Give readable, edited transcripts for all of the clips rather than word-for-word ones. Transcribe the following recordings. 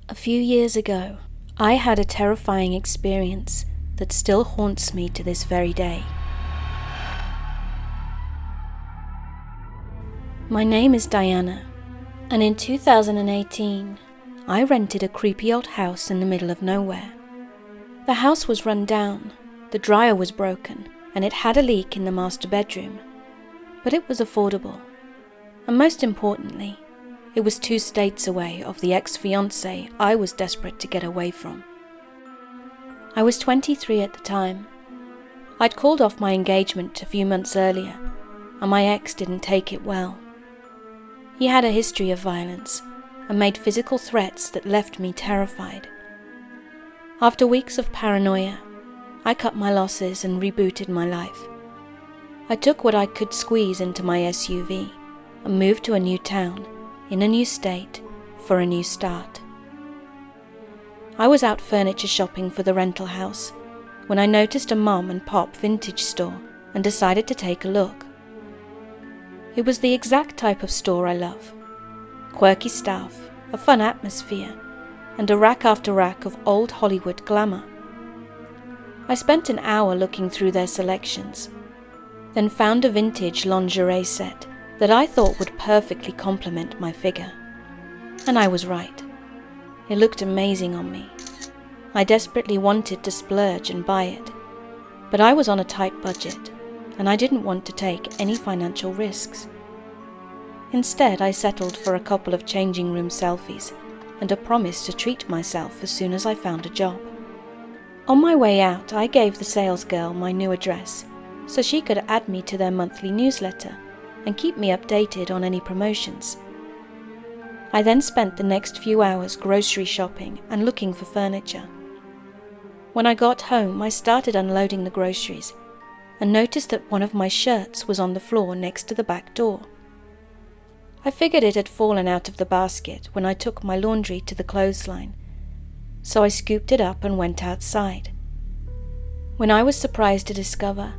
A few years ago, I had a terrifying experience that still haunts me to this very day. My name is Diana, and in 2018, I rented a creepy old house in the middle of nowhere. The house was run down, the dryer was broken, and it had a leak in the master bedroom. But it was affordable, and most importantly, it was 2 states away of the ex-fiancé I was desperate to get away from. I was 23 at the time. I'd called off my engagement a few months earlier, and my ex didn't take it well. He had a history of violence and made physical threats that left me terrified. After weeks of paranoia, I cut my losses and rebooted my life. I took what I could squeeze into my SUV and moved to a new town, in a new state, for a new start. I was out furniture shopping for the rental house when I noticed a mom and pop vintage store and decided to take a look. It was the exact type of store I love. Quirky staff, a fun atmosphere, and a rack after rack of old Hollywood glamour. I spent an hour looking through their selections, then found a vintage lingerie set that I thought would perfectly complement my figure. And I was right. It looked amazing on me. I desperately wanted to splurge and buy it, but I was on a tight budget, and I didn't want to take any financial risks. Instead, I settled for a couple of changing room selfies and a promise to treat myself as soon as I found a job. On my way out, I gave the sales girl my new address so she could add me to their monthly newsletter and keep me updated on any promotions. I then spent the next few hours grocery shopping and looking for furniture. When I got home, I started unloading the groceries and noticed that one of my shirts was on the floor next to the back door. I figured it had fallen out of the basket when I took my laundry to the clothesline, so I scooped it up and went outside. When I was surprised to discover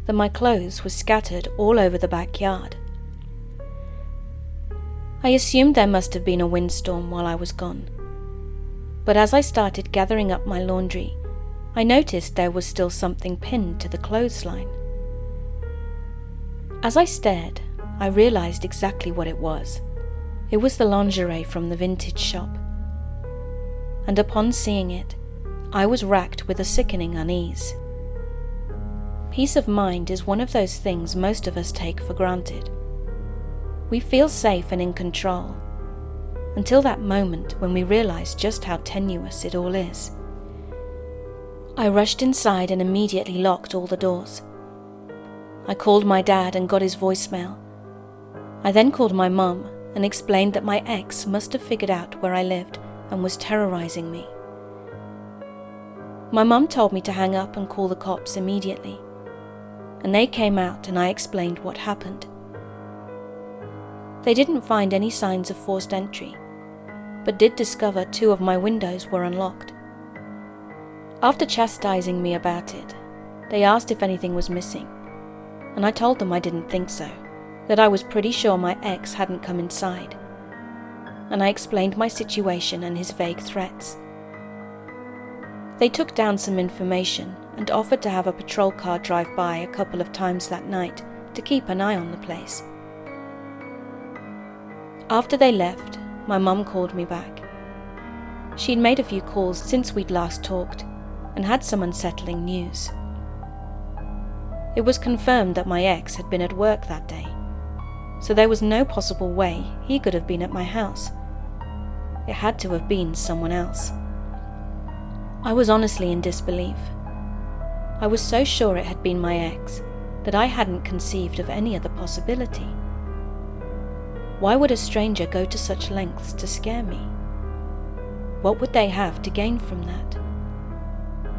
that my clothes were scattered all over the backyard. I assumed there must have been a windstorm while I was gone, but as I started gathering up my laundry, I noticed there was still something pinned to the clothesline. As I stared, I realized exactly what it was. It was the lingerie from the vintage shop. And upon seeing it, I was racked with a sickening unease. Peace of mind is one of those things most of us take for granted. We feel safe and in control, until that moment when we realize just how tenuous it all is. I rushed inside and immediately locked all the doors. I called my dad and got his voicemail. I then called my mum and explained that my ex must have figured out where I lived and was terrorizing me. My mum told me to hang up and call the cops immediately, and they came out and I explained what happened. They didn't find any signs of forced entry, but did discover 2 of my windows were unlocked. After chastising me about it, they asked if anything was missing, and I told them I didn't think so, that I was pretty sure my ex hadn't come inside, and I explained my situation and his vague threats. They took down some information and offered to have a patrol car drive by a couple of times that night to keep an eye on the place. After they left, my mum called me back. She'd made a few calls since we'd last talked and had some unsettling news. It was confirmed that my ex had been at work that day, so there was no possible way he could have been at my house. It had to have been someone else. I was honestly in disbelief. I was so sure it had been my ex that I hadn't conceived of any other possibility. Why would a stranger go to such lengths to scare me? What would they have to gain from that?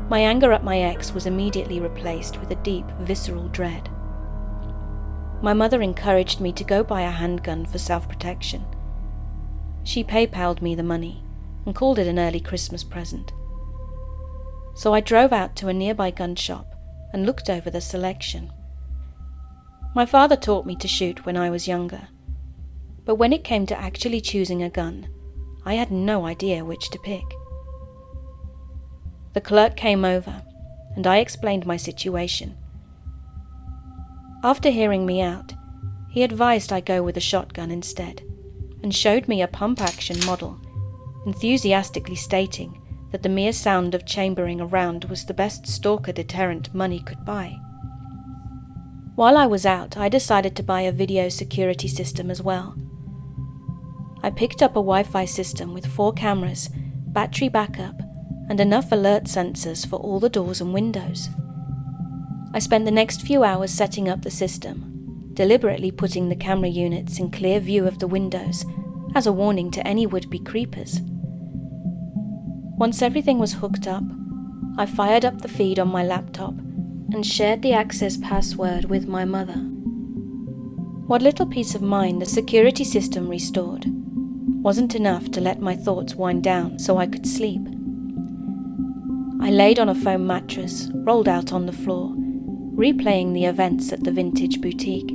My anger at my ex was immediately replaced with a deep, visceral dread. My mother encouraged me to go buy a handgun for self-protection. She PayPal'd me the money and called it an early Christmas present. So I drove out to a nearby gun shop and looked over the selection. My father taught me to shoot when I was younger, but when it came to actually choosing a gun, I had no idea which to pick. The clerk came over, and I explained my situation. After hearing me out, he advised I go with a shotgun instead, and showed me a pump-action model, enthusiastically stating that the mere sound of chambering a round was the best stalker deterrent money could buy. While I was out, I decided to buy a video security system as well. I picked up a Wi-Fi system with 4 cameras, battery backup, and enough alert sensors for all the doors and windows. I spent the next few hours setting up the system, deliberately putting the camera units in clear view of the windows as a warning to any would-be creepers. Once everything was hooked up, I fired up the feed on my laptop and shared the access password with my mother. What little peace of mind the security system restored wasn't enough to let my thoughts wind down so I could sleep. I laid on a foam mattress, rolled out on the floor, replaying the events at the vintage boutique.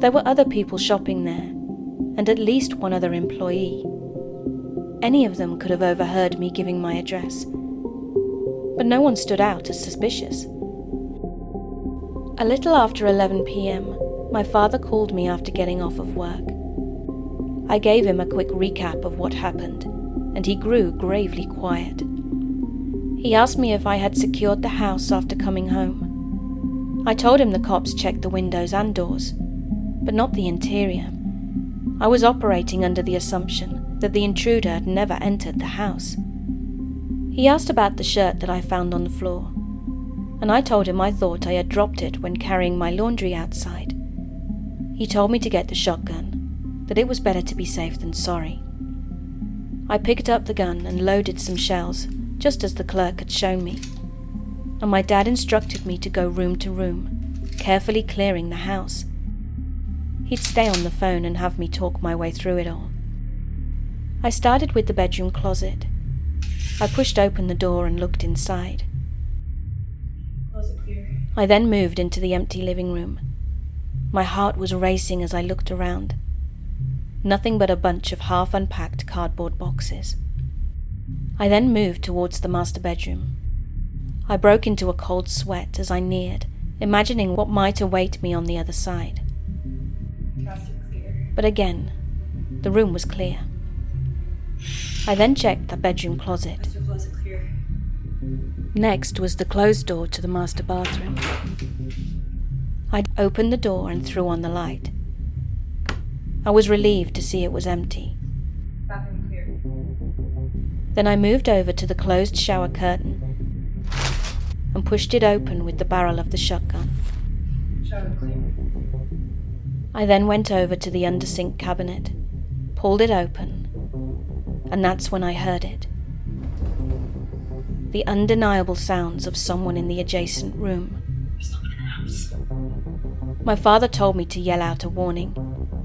There were other people shopping there, and at least one other employee. Any of them could have overheard me giving my address, but no one stood out as suspicious. A little after 11 p.m, my father called me after getting off of work. I gave him a quick recap of what happened, and he grew gravely quiet. He asked me if I had secured the house after coming home. I told him the cops checked the windows and doors, but not the interior. I was operating under the assumption that the intruder had never entered the house. He asked about the shirt that I found on the floor, and I told him I thought I had dropped it when carrying my laundry outside. He told me to get the shotgun, that it was better to be safe than sorry. I picked up the gun and loaded some shells, just as the clerk had shown me, and my dad instructed me to go room to room, carefully clearing the house. He'd stay on the phone and have me talk my way through it all. I started with the bedroom closet. I pushed open the door and looked inside. Closet clear. I then moved into the empty living room. My heart was racing as I looked around. Nothing but a bunch of half-unpacked cardboard boxes. I then moved towards the master bedroom. I broke into a cold sweat as I neared, imagining what might await me on the other side. Closet clear. But again, the room was clear. I then checked the bedroom closet. Master closet clear. Next was the closed door to the master bathroom. I opened the door and threw on the light. I was relieved to see it was empty. Bathroom clear. Then I moved over to the closed shower curtain and pushed it open with the barrel of the shotgun. Shower clear. I then went over to the under-sink cabinet, pulled it open, and that's when I heard it. The undeniable sounds of someone in the adjacent room. There's someone in the house. My father told me to yell out a warning,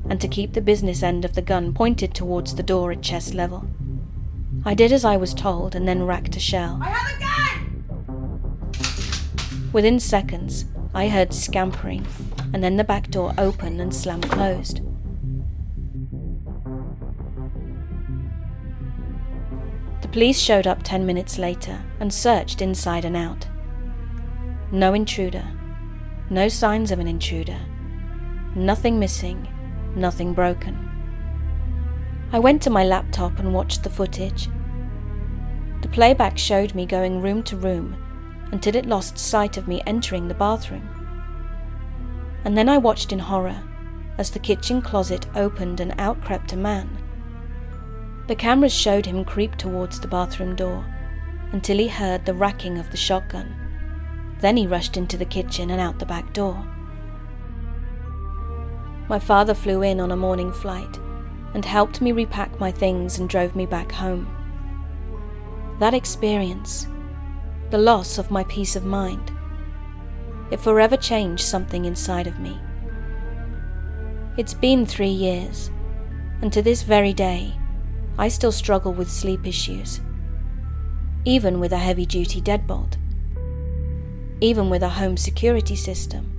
and to keep the business end of the gun pointed towards the door at chest level. I did as I was told and then racked a shell. I have a gun! Within seconds, I heard scampering, and then the back door open and slam closed. The police showed up 10 minutes later and searched inside and out. No intruder. No signs of an intruder. Nothing missing. Nothing broken. I went to my laptop and watched the footage. The playback showed me going room to room until it lost sight of me entering the bathroom. And then I watched in horror as the kitchen closet opened and out crept a man. The cameras showed him creep towards the bathroom door until he heard the racking of the shotgun. Then he rushed into the kitchen and out the back door. My father flew in on a morning flight and helped me repack my things and drove me back home. That experience, the loss of my peace of mind, it forever changed something inside of me. It's been 3 years, and to this very day, I still struggle with sleep issues, even with a heavy-duty deadbolt, even with a home security system,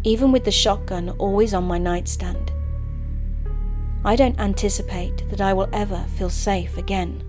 even with the shotgun always on my nightstand. I don't anticipate that I will ever feel safe again.